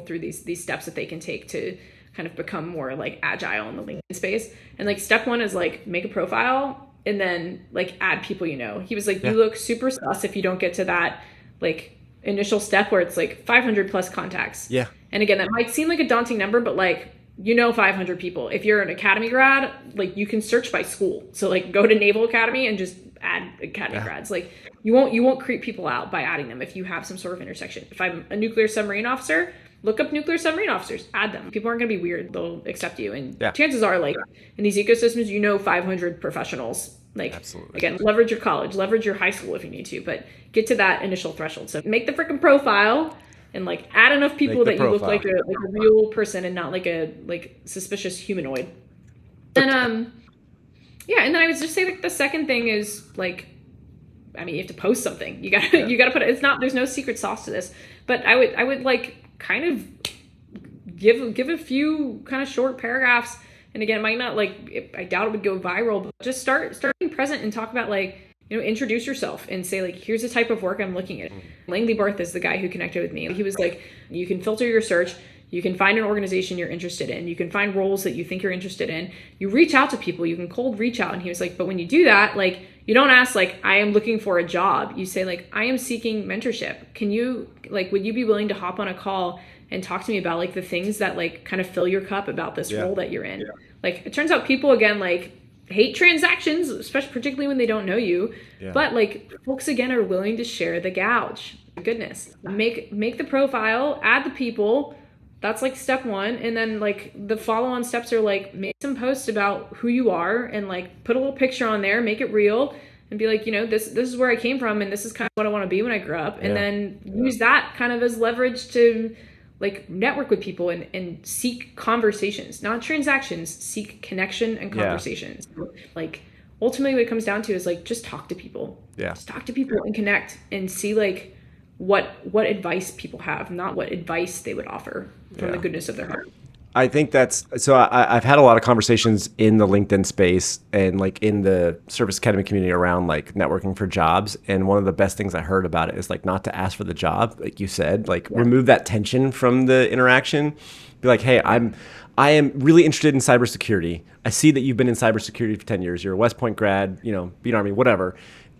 through these steps that they can take to kind of become more like agile in the LinkedIn space. And like step one is like make a profile and then like add people you know. He was like, you look super sus if you don't get to that like initial step where it's like 500 plus contacts. Yeah. And again, that might seem like a daunting number, but like 500 people. If you're an academy grad, like you can search by school. So like go to Naval Academy and just add academy grads. Like you won't creep people out by adding them if you have some sort of intersection. If I'm a nuclear submarine officer, look up nuclear submarine officers, add them. People aren't going to be weird. They'll accept you. And chances are like in these ecosystems, 500 professionals. Like, absolutely. Again, leverage your college, leverage your high school if you need to, but get to that initial threshold. So make the freaking profile and like add enough people that you look like a real person and not like a suspicious humanoid. And and then I would just say like the second thing is like, I mean, you have to post something. You gotta put it. It's not, there's no secret sauce to this, but I would like kind of give a few kind of short paragraphs. And again, it might not like, I doubt it would go viral, but just start being present and talk about like, introduce yourself and say like, here's the type of work I'm looking at. Langley Barth is the guy who connected with me. He was like, you can filter your search. You can find an organization you're interested in. You can find roles that you think you're interested in. You reach out to people. You can cold reach out. And he was like, but when you do that, like, you don't ask like, I am looking for a job. You say like, I am seeking mentorship. Can you like, would you be willing to hop on a call and talk to me about like the things that like kind of fill your cup about this role that you're in? Like, it turns out people again, like hate transactions, especially particularly when they don't know you. But like folks again are willing to share the gouge. Goodness, make the profile, add the people. That's like step one. And then like the follow-on steps are like make some posts about who you are and like put a little picture on there, make it real and be like, this is where I came from and this is kind of what I want to be when I grow up. And then use that kind of as leverage to like network with people and seek conversations, not transactions, seek connection and conversations. Like ultimately what it comes down to is like, just talk to people. Just talk to people and connect and see like what advice people have, not what advice they would offer from the goodness of their heart. I think that's, so I've had a lot of conversations in the LinkedIn space and like in the Service Academy community around like networking for jobs. And one of the best things I heard about it is like not to ask for the job. Like you said, like remove that tension from the interaction. Be like, hey, I am really interested in cybersecurity. I see that you've been in cybersecurity for 10 years. You're a West Point grad, Beat Army, whatever.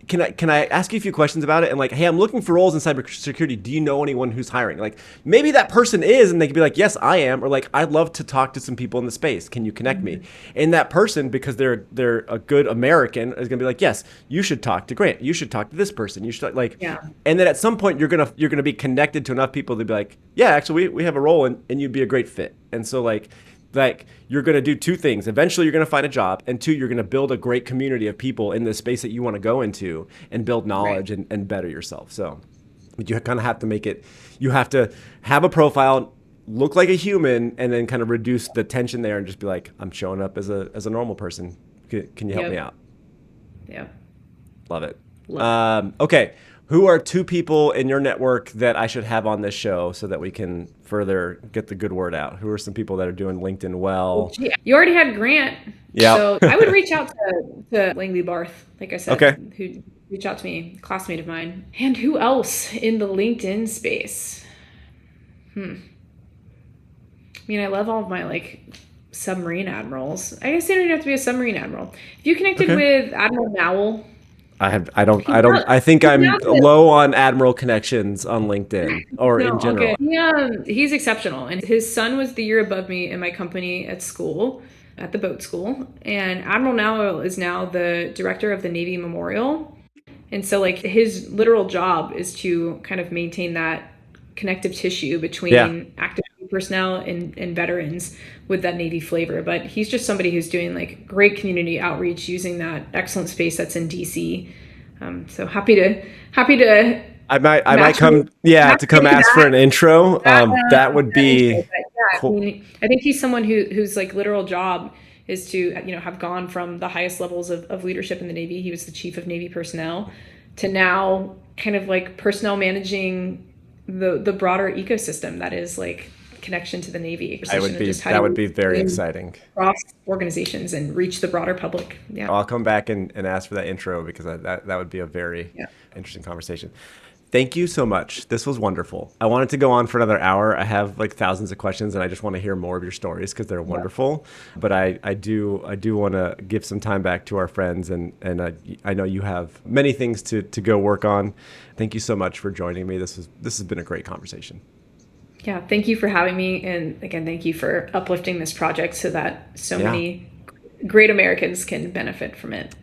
Can I ask you a few questions about it? And like, hey, I'm looking for roles in cybersecurity. Do you know anyone who's hiring? Like, maybe that person is, and they could be like, yes, I am. Or like, I'd love to talk to some people in the space. Can you connect me? And that person, because they're a good American, is gonna be like, yes, you should talk to Grant. You should talk to this person. You should like, And then at some point, you're gonna be connected to enough people to be like, yeah, actually, we have a role, and you'd be a great fit. And so like you're going to do two things. Eventually you're going to find a job, and two, you're going to build a great community of people in the space that you want to go into and build knowledge and better yourself. So you kind of have to make it, you have to have a profile, look like a human, and then kind of reduce the tension there and just be like, I'm showing up as a normal person. Can you help me out? Yeah. Love it. Okay. Who are two people in your network that I should have on this show so that we can further get the good word out? Who are some people that are doing LinkedIn well? You already had Grant. Yeah. So I would reach out to Langley Barth, like I said, who reached out to me, a classmate of mine. And who else in the LinkedIn space? I mean, I love all of my like submarine admirals. I guess they don't even have to be a submarine admiral. If you connected with Admiral Nowell, I think I'm low on Admiral connections on LinkedIn or in general. Okay. He's exceptional. And his son was the year above me in my company at school, at the boat school. And Admiral Nowell is now the director of the Navy Memorial. And so like his literal job is to kind of maintain that connective tissue between active personnel and veterans with that Navy flavor. But he's just somebody who's doing like great community outreach using that excellent space that's in DC. So happy to I might come ask for an intro. That would be cool. I think he's someone whose like literal job is to have gone from the highest levels of leadership in the Navy. He was the chief of Navy personnel to now kind of like personnel managing the broader ecosystem that is like connection to the Navy. That would be very exciting. Cross organizations and reach the broader public. Yeah. I'll come back and ask for that intro because that would be a very interesting conversation. Thank you so much. This was wonderful. I wanted to go on for another hour. I have like thousands of questions and I just want to hear more of your stories because they're wonderful. But I do want to give some time back to our friends and I know you have many things to go work on. Thank you so much for joining me. This has been a great conversation. Yeah, thank you for having me. And again, thank you for uplifting this project so that so many great Americans can benefit from it.